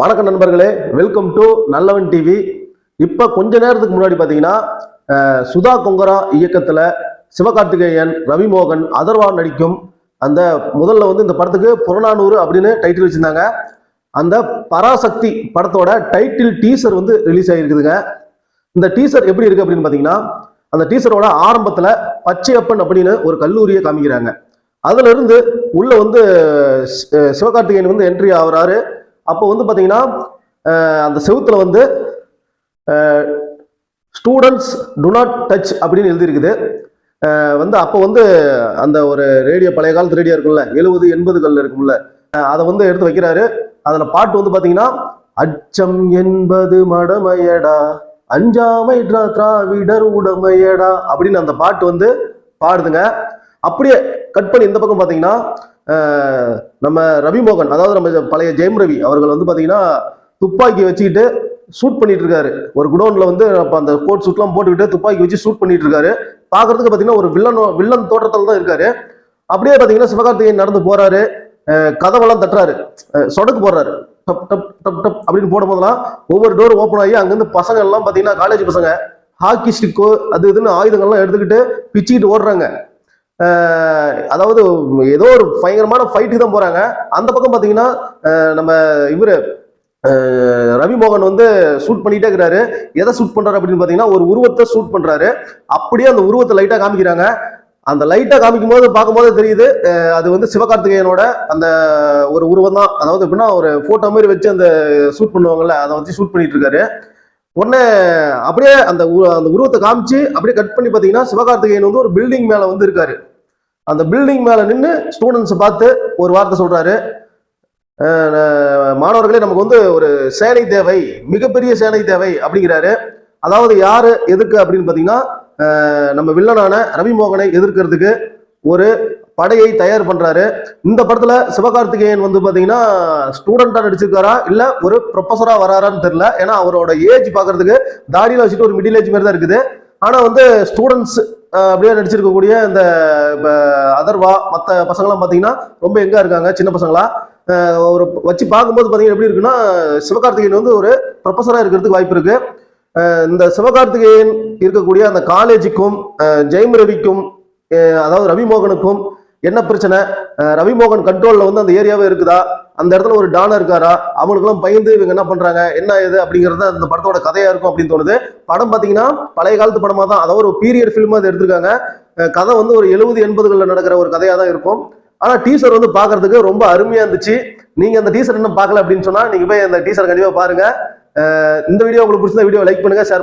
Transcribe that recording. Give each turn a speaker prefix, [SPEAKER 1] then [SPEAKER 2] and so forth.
[SPEAKER 1] வணக்கம் நண்பர்களே, welcome to நல்லவன் டிவி. இப்ப கொஞ்ச நேரத்துக்கு முன்னாடி பாத்தீங்கன்னா சுதா கொங்கரா இயக்கத்துல சிவகார்த்திகேயன், ரவிமோகன், அதர்வா நடிக்கும் அந்த முதல்ல இந்த படத்துக்கு புறநானூறு அப்படின்னு டைட்டில் வச்சிருந்தாங்க. அந்த பராசக்தி படத்தோட டைட்டில் டீசர் ரிலீஸ் ஆகிருக்குதுங்க. இந்த டீசர் எப்படி இருக்கு அப்படின்னு பாத்தீங்கன்னா, அந்த டீசரோட ஆரம்பத்துல பச்சையப்பன் அப்படின்னு ஒரு கல்லூரியை காமிக்கிறாங்க. அதுல இருந்து உள்ள சிவகார்த்திகேயன் என்ட்ரி ஆகுறாரு. அப்போ பாத்தீங்கன்னா அந்த செவுத்துல ஸ்டூடெண்ட்ஸ் டு நாட் டச் அப்படின்னு எழுதியிருக்குது. அப்போ அந்த ஒரு ரேடியோ, பழைய காலத்து ரேடியோ இருக்கும்ல, 70 80கள் இருக்கும்ல, அதை எடுத்து வைக்கிறாரு. அதுல பாட்டு பாத்தீங்கன்னா, அச்சம் என்பது மடமையடா, அஞ்சாமை திராவிடர் உடமையடா அப்படின்னு அந்த பாட்டு பாடுதுங்க. அப்படியே கட் பண்ணி இந்த பக்கம் பாத்தீங்கன்னா நம்ம ரவிமோகன், அதாவது நம்ம பழைய ஜெயம் ரவி அவர்கள் பாத்தீங்கன்னா துப்பாக்கி வச்சுக்கிட்டு ஷூட் பண்ணிட்டு இருக்காரு. ஒரு குடோன்ல அந்த கோட் சூட்லாம் போட்டுக்கிட்டு துப்பாக்கி வச்சு ஷூட் பண்ணிட்டு இருக்காரு. பாக்குறதுக்கு பாத்தீங்கன்னா ஒரு வில்லன் தோற்றத்தில் தான் இருக்காரு. அப்படியே பாத்தீங்கன்னா சிவகார்த்திகேயன் நடந்து போறாரு, கதவெல்லாம் தட்டுறாரு, சொடக்கு போடுறாரு, டப் டப் டப் டப் அப்படின்னு போடும் போதெல்லாம் ஒவ்வொரு டோர் ஓப்பன் ஆகி அங்கிருந்து பசங்க எல்லாம் பாத்தீங்கன்னா காலேஜ் பசங்க ஹாக்கி ஸ்டிக்கோ அது இதுன்னு ஆயுதங்கள்லாம் எடுத்துக்கிட்டு பிச்சுக்கிட்டு ஓடுறாங்க. அதாவது ஏதோ ஒரு பயங்கரமான ஃபைட்டுக்கு தான் போறாங்க. அந்த பக்கம் பாத்தீங்கன்னா நம்ம இவரு ரவிமோகன் ஷூட் பண்ணிட்டே இருக்கிறாரு. எதை ஷூட் பண்றாரு அப்படின்னு பாத்தீங்கன்னா ஒரு உருவத்தை ஷூட் பண்றாரு. அப்படியே அந்த உருவத்தை லைட்டா காமிக்கிறாங்க. அந்த லைட்டா காமிக்கும் போது பார்க்கும்போது தெரியுது அது சிவகார்த்திகேயனோட அந்த ஒரு உருவம் தான். அதாவது எப்படின்னா ஒரு போட்டோ மாதிரி வச்சு அந்த ஷூட் பண்ணுவாங்கல்ல, அதை வச்சு ஷூட் பண்ணிட்டு இருக்காரு. உடனே அப்படியே அந்த உருவத்தை காமிச்சு அப்படியே கட் பண்ணி பாத்தீங்கன்னா சிவகார்த்திகேயன் ஒரு பில்டிங் மேல இருக்காரு. அந்த பில்டிங் மேல நின்று ஸ்டூடெண்ட்ஸ் பார்த்து ஒரு வார்த்தை சொல்றாரு, மாணவர்களே நமக்கு ஒரு சேனை தேவை, மிகப்பெரிய சேனை தேவை அப்படிங்கிறாரு. அதாவது யாரு எதுக்கு அப்படின்னு பாத்தீங்கன்னா நம்ம வில்லனான ரவிமோகனை எதிர்க்கிறதுக்கு ஒரு படையை தயார் பண்றாரு. இந்த படத்துல சிவகார்த்திகேயன் பாத்தீங்கன்னா ஸ்டூடெண்டா நடிச்சிருக்காரா இல்ல ஒரு ப்ரொஃபஸரா வராரான்னு தெரியல. ஏன்னா அவரோட ஏஜ் பாக்குறதுக்கு தாடியில வச்சுட்டு ஒரு மிடில் ஏஜ் மாதிரி தான் இருக்குது. ஆனா ஸ்டூடெண்ட்ஸ் அப்படியே நடிச்சிருக்கக்கூடிய இந்த அதர்வா மற்ற பசங்களாம் பாத்தீங்கன்னா ரொம்ப எங்கா இருக்காங்க, சின்ன பசங்களா. ஒரு வச்சு பார்க்கும்போது பாத்தீங்கன்னா எப்படி இருக்குன்னா சிவகார்த்திகேயன் ஒரு ப்ரொஃபஸரா இருக்கிறதுக்கு வாய்ப்பு இருக்கு. இந்த சிவகார்த்திகேயன் இருக்கக்கூடிய அந்த காலேஜுக்கும் ஜெயம் ரவிக்கும், அதாவது ரவிமோகனுக்கும் என்ன பிரச்சனை, ரவிமோகன் கண்ட்ரோல்ல அந்த ஏரியாவே இருக்குதா, அந்த இடத்துல ஒரு டானா இருக்காரா, அவங்களுக்கெல்லாம் பயந்து இவங்க என்ன பண்றாங்க, என்ன இது அப்படிங்கறத இந்த படத்தோட கதையா இருக்கும் அப்படின்னு தோணுது. படம் பாத்தீங்கன்னா பழைய காலத்து படமா தான், அதாவது ஒரு பீரியட் ஃபிலிமா அதை எடுத்திருக்காங்க. கதை ஒரு 70 80களில் நடக்கிற ஒரு கதையா தான் இருக்கும். ஆனா டீசர் பாக்குறதுக்கு ரொம்ப அருமையா இருந்துச்சு. நீங்க அந்த டீசர் இன்னும் பார்க்கல அப்படின்னு சொன்னா நீங்க போய் அந்த டீசர் கண்டிப்பா பாருங்க. இந்த வீடியோ உங்களுக்கு பிடிச்ச வீடியோ லைக் பண்ணுங்க, ஷேர் பண்ணுங்க.